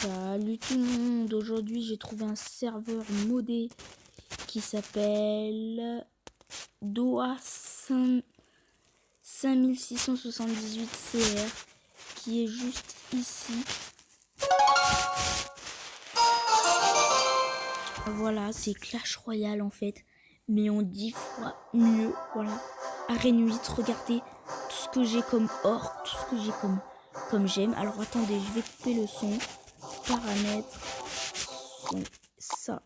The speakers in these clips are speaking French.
Salut tout le monde, aujourd'hui j'ai trouvé un serveur modé qui s'appelle Doha 5678 CR qui est juste ici. Voilà, c'est Clash Royale en fait, mais en 10 fois mieux. Voilà, Arène 8, regardez tout ce que j'ai comme or, tout ce que j'ai comme j'aime. Alors attendez, je vais couper le son. Paramètres, son, ça.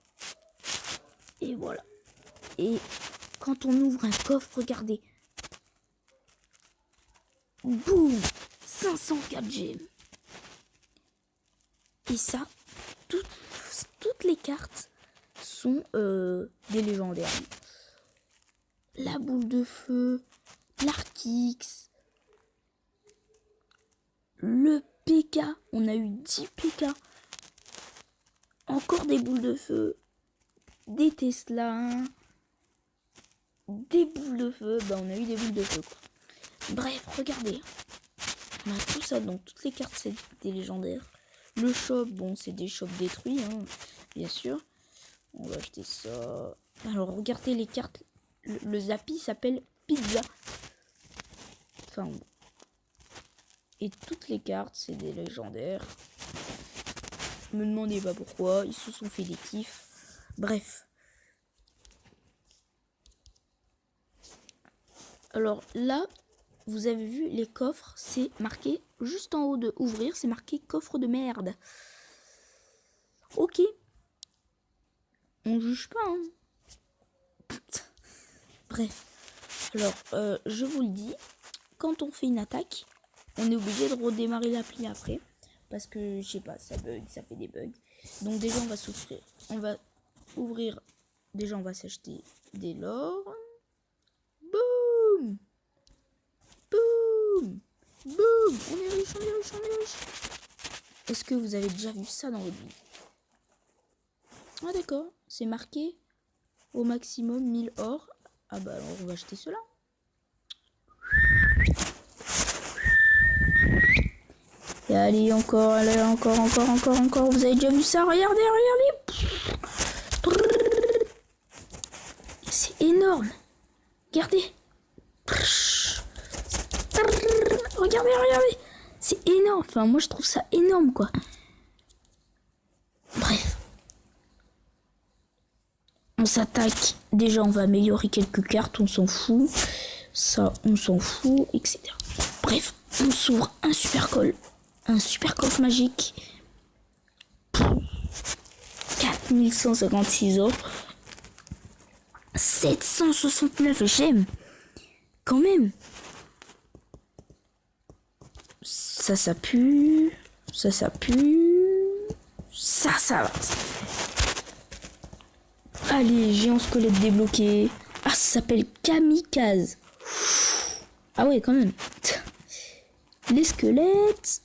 Et voilà. Et quand on ouvre un coffre, regardez. Boum, 504 gemmes. Et ça, toutes les cartes sont des légendaires. La boule de feu, l'Arkix, le PK, on a eu 10 PK, encore des boules de feu, des Tesla, des boules de feu, bah on a eu des boules de feu quoi. Bref, regardez, on a tout ça, donc toutes les cartes c'est des légendaires. Le shop, bon c'est des shops détruits, hein, bien sûr. On va acheter ça. Alors regardez les cartes, le Zappi s'appelle Pizza. Enfin bon. Et toutes les cartes c'est des légendaires. Me demandez pas pourquoi, ils se sont fait des kiffs. Bref. Alors là, vous avez vu les coffres, c'est marqué juste en haut de ouvrir, c'est marqué coffre de merde. Ok. On juge pas, hein. Bref. Alors, je vous le dis, quand on fait une attaque, on est obligé de redémarrer l'appli après. Parce que, je sais pas, ça bug, ça fait des bugs. Donc déjà, on va s'ouvrir. On va ouvrir. Déjà, on va s'acheter des lore. Boum! Boum! Boum! On est riche, on est riche, on est riche. Est-ce que vous avez déjà vu ça dans votre vie? Ah d'accord, c'est marqué au maximum 1000 or. Ah bah alors on va acheter cela. Et allez encore, allez encore. Vous avez déjà vu ça? Regardez. C'est énorme. Regardez. Regardez. C'est énorme. Enfin, moi je trouve ça énorme quoi. Bref. On s'attaque. Déjà, on va améliorer quelques cartes. On s'en fout. Ça, on s'en fout, etc. Bref, on s'ouvre un super call. Un super coffre magique. 4156 euros. 769 gemmes. Quand même. Ça pue. Ça pue. Ça va. Allez, géant squelette débloqué. Ah, ça s'appelle Kamikaze. Ah ouais, quand même. Les squelettes.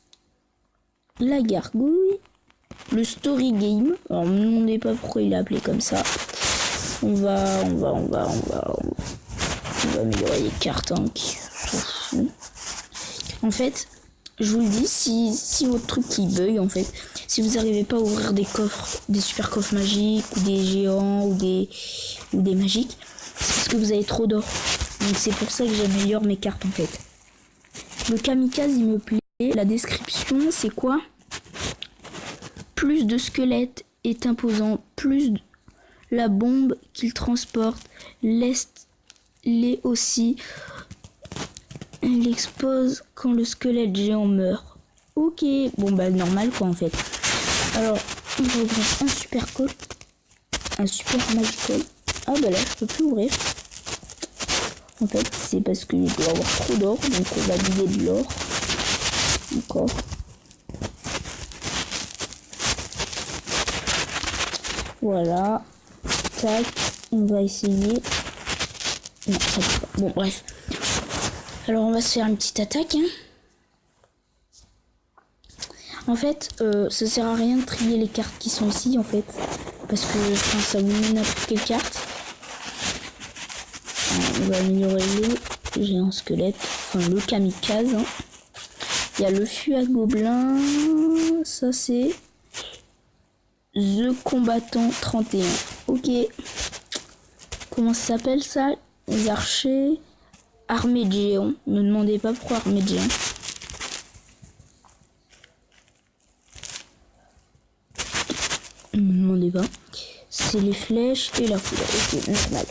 La gargouille. Le story game. Alors, ne me demandez pas pourquoi il est appelé comme ça. On va améliorer les cartes, hein, qui s'en fout. En fait, je vous le dis, si votre truc qui bug, en fait, si vous n'arrivez pas à ouvrir des coffres, des super coffres magiques, ou des géants, ou des magiques, c'est parce que vous avez trop d'or. Donc c'est pour ça que j'améliore mes cartes, en fait. Le kamikaze, il me plaît. La description, c'est quoi? Plus de squelettes est imposant, plus la bombe qu'il transporte, laisse-les aussi. Elle expose quand le squelette géant meurt. Ok, bon bah normal quoi en fait. Alors, on va ouvrir un super call. Un super magical. Ah bah là, je peux plus ouvrir. En fait, c'est parce que je dois avoir trop d'or. Donc on va vider de l'or. Encore. Voilà. Tac. On va essayer. Non, ça peut pas. Bon, bref. Alors, on va se faire une petite attaque. Hein. En fait, ça sert à rien de trier les cartes qui sont ici, en fait. Parce que ça vous mène à toutes les cartes. Alors, on va améliorer le géant squelette. Enfin, le kamikaze. Hein. Il y a le fût à gobelins. Ça, c'est The Combattant 31. Ok. Comment ça s'appelle ça? Les archers. Armée de géants. Ne me demandez pas pourquoi armée de géants. Ne me demandez pas. C'est les flèches et la foudre. Ok, normal.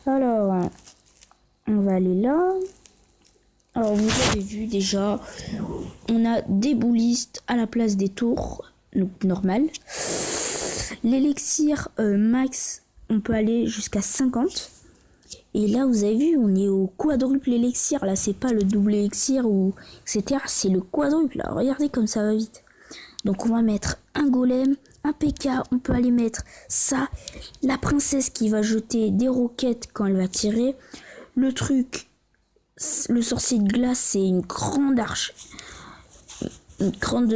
Alors, on va aller là. Alors, vous avez vu déjà, on a des boulistes à la place des tours. Donc, normal. L'élixir max, on peut aller jusqu'à 50. Et là, vous avez vu, on est au quadruple élixir. Là, c'est pas le double élixir ou etc. C'est le quadruple. Là, regardez comme ça va vite. Donc, on va mettre un golem, un PK. On peut aller mettre ça. La princesse qui va jeter des roquettes quand elle va tirer. Le truc, le sorcier de glace, c'est une grande arche. Une grande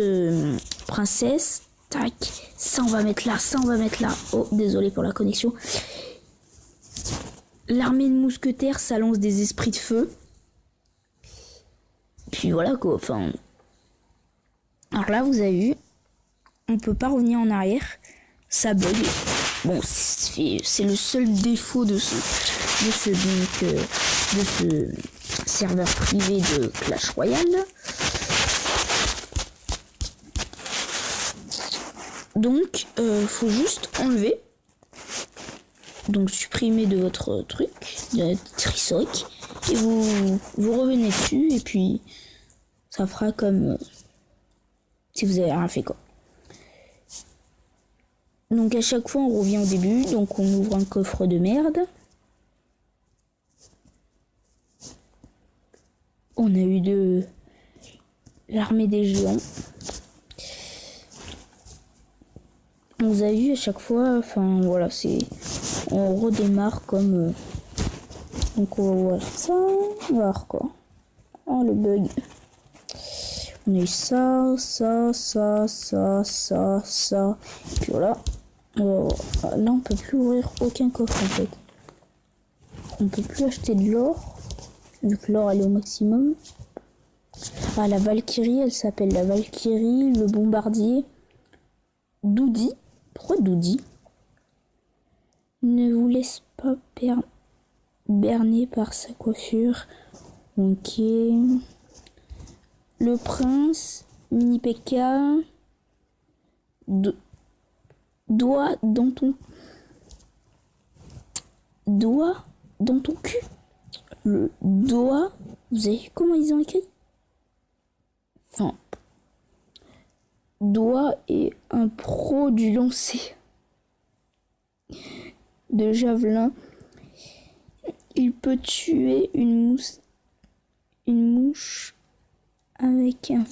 princesse. Tac. Ça, on va mettre là. Ça, on va mettre là. Oh, désolé pour la connexion. L'armée de mousquetaires, ça lance des esprits de feu. Puis voilà quoi, enfin... Alors là, vous avez vu, on peut pas revenir en arrière. Ça bug. Bon, c'est le seul défaut de ce serveur privé de Clash Royale. Donc, faut juste enlever. Donc supprimer de votre truc, de votre historique, et vous revenez dessus, et puis ça fera comme si vous avez rien fait quoi. Donc à chaque fois on revient au début, donc on ouvre un coffre de merde. On a eu de l'armée des géants. On vous a vu à chaque fois, enfin voilà, c'est... On redémarre comme... Donc on va voir ça, on va voir quoi. Oh le bug. On a eu ça. Et puis voilà. Là on peut plus ouvrir aucun coffre en fait. On peut plus acheter de l'or. Vu que l'or elle est au maximum. Ah la Valkyrie, elle s'appelle la Valkyrie, le bombardier. Doudi. Pourquoi Doudi? Ne vous laisse pas berner par sa coiffure. Ok. Le prince, mini PK. Doigt dans ton cul. Le doigt. Vous avez vu comment ils ont écrit? Enfin. Doigt est un pro du lancer de javelin. Il peut tuer une mouche avec un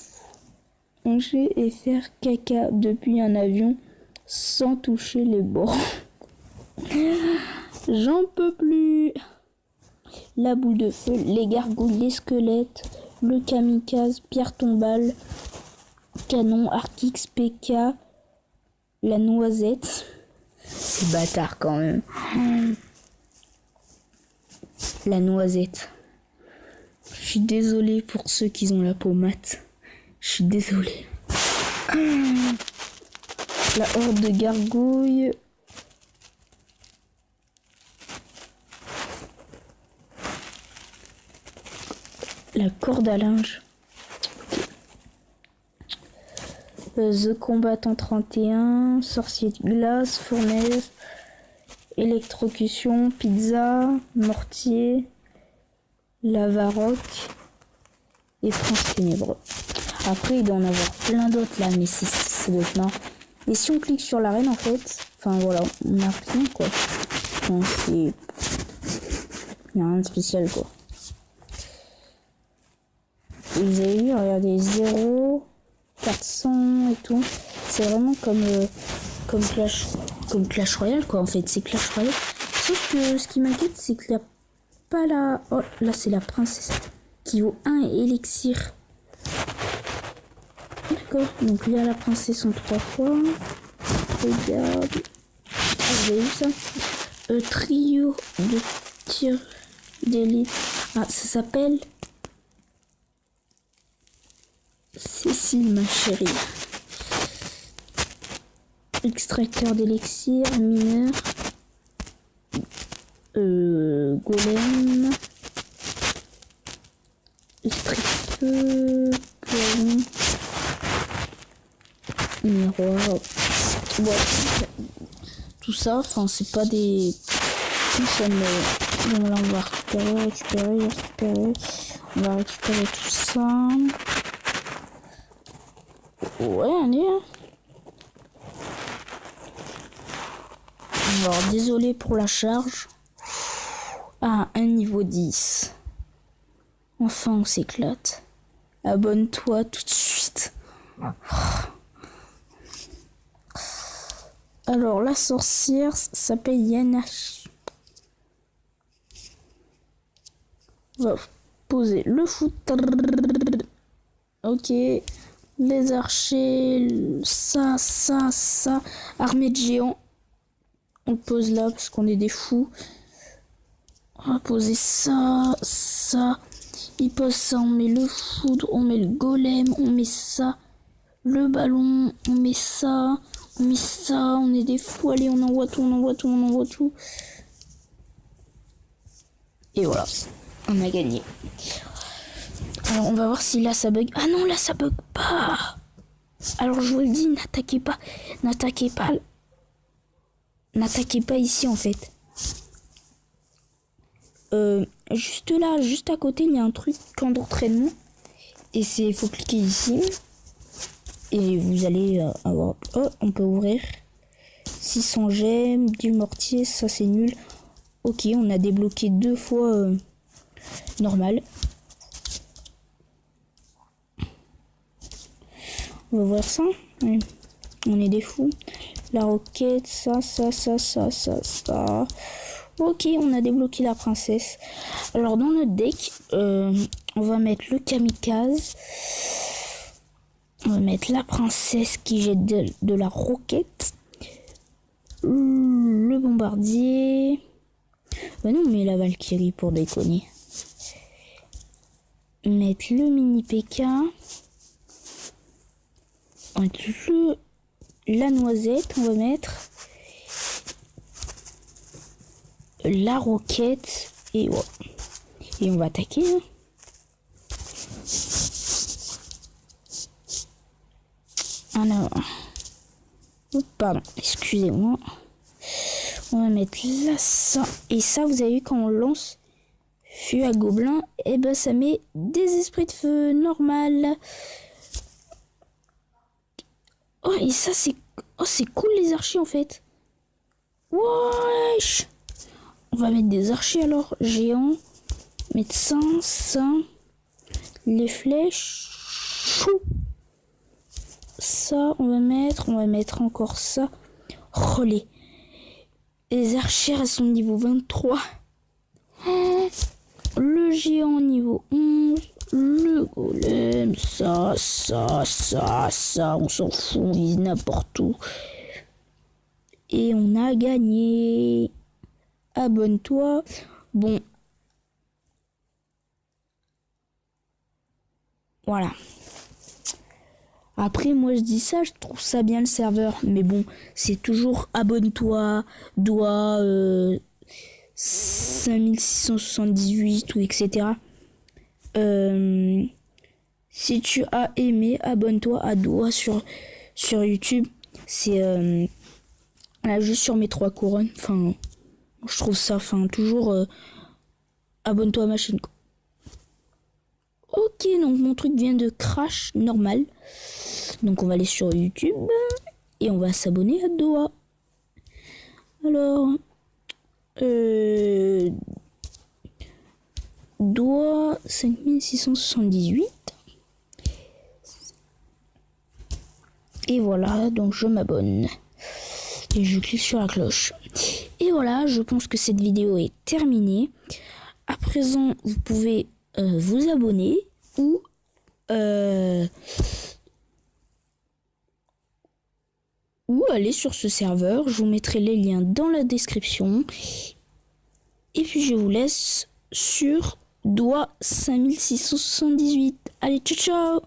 manger et faire caca depuis un avion sans toucher les bords. J'en peux plus. La boule de feu, les gargouilles, les squelettes, le kamikaze, pierre tombale, canon, Artix, PK, la noisette. C'est bâtard quand même. La noisette. Je suis désolée pour ceux qui ont la peau mate. Je suis désolée. La horde de gargouilles. La corde à linge. The Combattant 31, sorcier de glace, fournaise, électrocution, pizza, mortier, lavaroc et prince ténébreux. Après, il doit en avoir plein d'autres là, mais c'est doit être marrant. Et si on clique sur l'arène, en fait, enfin voilà, on a rien quoi. Enfin, il n'y a rien de spécial quoi. Et vous avez vu, regardez, 0, 400 et tout. C'est vraiment comme Clash Royale quoi en fait. C'est Clash Royale. Sauf que ce qui m'inquiète, c'est qu'il n'y a pas la... Oh, là c'est la princesse qui vaut 1 élixir. D'accord. Donc là la princesse en 3 fois. Regarde. Ah, vous avez vu ça? Trio de tir d'élite. Ah, ça s'appelle... Cécile, ma chérie. extracteur d'élixir, mineur, golem, plafond, miroir. Ouais, tout ça, enfin c'est pas des... Ça me... Donc là on va récupérer. On va récupérer tout ça. Ouais, allez. Alors désolé pour la charge. Ah, un niveau 10. Enfin on s'éclate. Abonne-toi tout de suite. Alors la sorcière s'appelle Yana. On va poser le foot. Ok. Les archers. Ça. Armée de géants. On le pose là parce qu'on est des fous. On va poser ça. Il pose ça. On met le foudre. On met le golem. On met ça. Le ballon. On met ça. On est des fous. Allez, on envoie tout. Et voilà. On a gagné. Alors, on va voir si là, ça bug. Ah non, là, ça bug pas. Alors, je vous le dis, n'attaquez pas. N'attaquez pas ici, en fait. Juste là, juste à côté, il y a un truc, camp d'entraînement. Et c'est, faut cliquer ici. Et vous allez avoir... Oh, on peut ouvrir. 600 gemmes, du mortier, ça c'est nul. Ok, on a débloqué 2 fois normal. On va voir ça. Ouais. On est des fous. La roquette, ça. Ok, on a débloqué la princesse. Alors dans notre deck, on va mettre le kamikaze. On va mettre la princesse qui jette de la roquette. Le bombardier. Bah non, mais la Valkyrie pour déconner. Mettre le mini PK. La noisette, on va mettre la roquette et ouais. Et on va attaquer. Hein. Alors, oh, pardon, excusez-moi. On va mettre là ça. Et ça, vous avez vu quand on lance fût à gobelin, et ben ça met des esprits de feu normal. Oh, et ça, c'est... Oh, c'est cool les archers en fait. Wesh. On va mettre des archers alors, géants. Mettre ça. Les flèches. Chou. Ça, on va mettre encore ça. Oh, les archères, elles sont niveau 23. Le géant niveau 11. Le golem, ça. On s'en fout, on vise n'importe où. Et on a gagné. Abonne-toi. Bon. Voilà. Après, moi, je dis ça, je trouve ça bien le serveur. Mais bon, c'est toujours abonne-toi, doigt 5678 ou etc. Si tu as aimé, abonne-toi à doigt sur YouTube. C'est là, juste sur mes 3 couronnes. Enfin, je trouve ça, toujours abonne-toi à ma chaîne. Ok, donc mon truc vient de crash normal. Donc on va aller sur YouTube et on va s'abonner à Doa. Alors, Doa 5678. Et voilà, donc je m'abonne. Et je clique sur la cloche. Et voilà, je pense que cette vidéo est terminée. À présent, vous pouvez vous abonner ou aller sur ce serveur. Je vous mettrai les liens dans la description. Et puis je vous laisse sur Doigt 5678. Allez, ciao ciao.